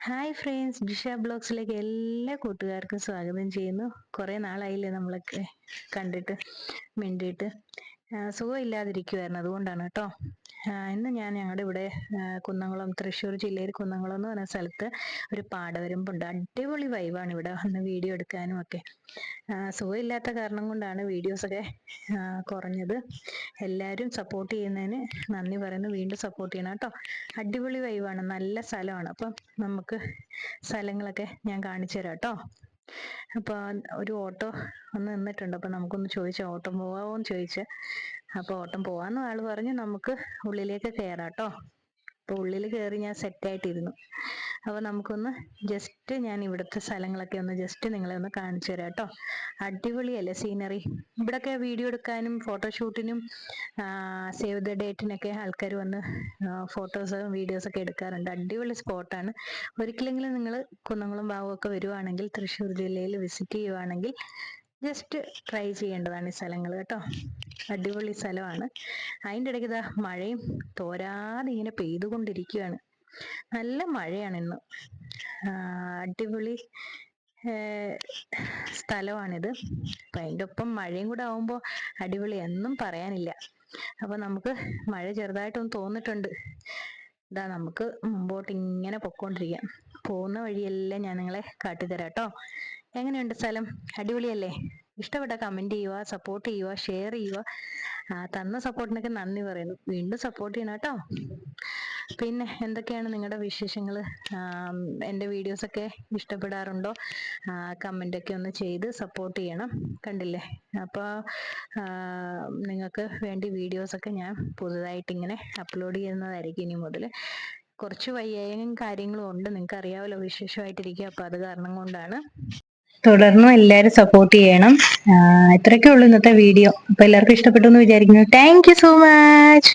Hi friends, Jisha ബ്ലോഗ്സിലേക്ക് എല്ലാ കൂട്ടുകാർക്കും സ്വാഗതം ചെയ്യുന്നു. കുറേ നാളായില്ലേ നമ്മളൊക്കെ കണ്ടിട്ട് മിണ്ടിയിട്ട്. സുഖമില്ലാതിരിക്കുമായിരുന്നു, അതുകൊണ്ടാണ് കേട്ടോ. ഇന്ന് ഞാൻ ഞങ്ങളുടെ ഇവിടെ കുന്നംകുളം, തൃശ്ശൂർ ജില്ലയിൽ കുന്നംകുളം എന്ന് പറഞ്ഞ സ്ഥലത്ത് ഒരു പാടവരമ്പുണ്ട്. അടിപൊളി വൈബാണ് ഇവിടെ വന്ന് വീഡിയോ എടുക്കാനും ഒക്കെ. സുഖമില്ലാത്ത കാരണം കൊണ്ടാണ് വീഡിയോസൊക്കെ കുറഞ്ഞത്. എല്ലാവരും സപ്പോർട്ട് ചെയ്യുന്നതിന് നന്ദി പറയുന്നു. വീണ്ടും സപ്പോർട്ട് ചെയ്യണം കേട്ടോ. അടിപൊളി വൈബാണ്, നല്ല സ്ഥലമാണ്. അപ്പം നമുക്ക് സ്ഥലങ്ങളൊക്കെ ഞാൻ കാണിച്ചു തരാം കേട്ടോ. അപ്പൊ ഒരു ഓട്ടോ ഒന്ന് നിന്നിട്ടുണ്ട്. അപ്പൊ നമുക്കൊന്ന് ചോദിച്ചാൽ ഓട്ടം പോവാമോന്ന് ചോദിച്ച്. അപ്പൊ ഓട്ടം പോവാന്ന് ആള് പറഞ്ഞു. നമുക്ക് ഉള്ളിലേക്ക് കയറാം കേട്ടോ. അപ്പൊ ഉള്ളിൽ കയറി ഞാൻ സെറ്റായിട്ടിരുന്നു. അപ്പൊ നമുക്കൊന്ന് ജസ്റ്റ് ഞാൻ ഇവിടുത്തെ സ്ഥലങ്ങളൊക്കെ ഒന്ന് ജസ്റ്റ് നിങ്ങളെ ഒന്ന് കാണിച്ചു തരാം കേട്ടോ. അടിപൊളിയല്ലേ സീനറി. ഇവിടൊക്കെ വീഡിയോ എടുക്കാനും ഫോട്ടോഷൂട്ടിനും സേവ് ദ ഡേറ്റിനൊക്കെ ആൾക്കാർ വന്ന് ഫോട്ടോസും വീഡിയോസ് ഒക്കെ എടുക്കാറുണ്ട്. അടിപൊളി സ്പോട്ടാണ്. ഒരിക്കലെങ്കിലും നിങ്ങൾ കുന്നംകുളം ഭാഗമൊക്കെ വരുവാണെങ്കിൽ, തൃശ്ശൂർ ജില്ലയിൽ വിസിറ്റ് ചെയ്യുവാണെങ്കിൽ ജസ്റ്റ് ട്രൈ ചെയ്യേണ്ടതാണ് ഈ സ്ഥലങ്ങൾ കേട്ടോ. അടിപൊളി സ്ഥലമാണ്. അതിൻ്റെ ഇടയ്ക്ക് ഇതാ മഴയും തോരാതെ ഇങ്ങനെ പെയ്തുകൊണ്ടിരിക്കുകയാണ്. നല്ല മഴയാണ് ഇന്ന്. അടിപൊളി സ്ഥലമാണിത്. അപ്പൊ അതിൻ്റെ ഒപ്പം മഴയും കൂടെ ആവുമ്പോൾ അടിപൊളി എന്നും പറയാനില്ല. അപ്പൊ നമുക്ക് മഴ ചെറുതായിട്ടൊന്ന് തോന്നിട്ടുണ്ട്. ഇതാ നമുക്ക് മുമ്പോട്ട് ഇങ്ങനെ പൊക്കോണ്ടിരിക്കാം. പോകുന്ന വഴിയെല്ലാം ഞാൻ നിങ്ങളെ കാട്ടിത്തരാം കേട്ടോ. എങ്ങനെയുണ്ട് സ്ഥലം? അടിപൊളിയല്ലേ? ഇഷ്ടപ്പെട്ട കമന്റ് ചെയ്യുക, സപ്പോർട്ട് ചെയ്യുക, ഷെയർ ചെയ്യുക. തന്ന സപ്പോർട്ടിനൊക്കെ നന്ദി പറയുന്നു. വീണ്ടും സപ്പോർട്ട് ചെയ്യണം കേട്ടോ. പിന്നെ എന്തൊക്കെയാണ് നിങ്ങളുടെ വിശേഷങ്ങൾ? എൻ്റെ വീഡിയോസൊക്കെ ഇഷ്ടപ്പെടാറുണ്ടോ? കമൻ്റൊക്കെ ഒന്ന് ചെയ്ത് സപ്പോർട്ട് ചെയ്യണം. കണ്ടില്ലേ? അപ്പോൾ നിങ്ങൾക്ക് വേണ്ടി വീഡിയോസൊക്കെ ഞാൻ പുതുതായിട്ട് ഇങ്ങനെ അപ്ലോഡ് ചെയ്യുന്നതായിരിക്കും ഇനി മുതൽ. കുറച്ച് വയ്യായും കാര്യങ്ങളും ഉണ്ട്, നിങ്ങൾക്ക് അറിയാമല്ലോ, വിശേഷമായിട്ടിരിക്കുക. അപ്പോൾ അത് കാരണം കൊണ്ടാണ്. തുടർന്നും എല്ലാവരും സപ്പോർട്ട് ചെയ്യണം. ഇത്രയൊക്കെ ഉള്ളൂ ഇന്നത്തെ വീഡിയോ. അപ്പോൾ എല്ലാവർക്കും ഇഷ്ടപ്പെട്ടു എന്ന് വിചാരിക്കുന്നു. Thank you so much.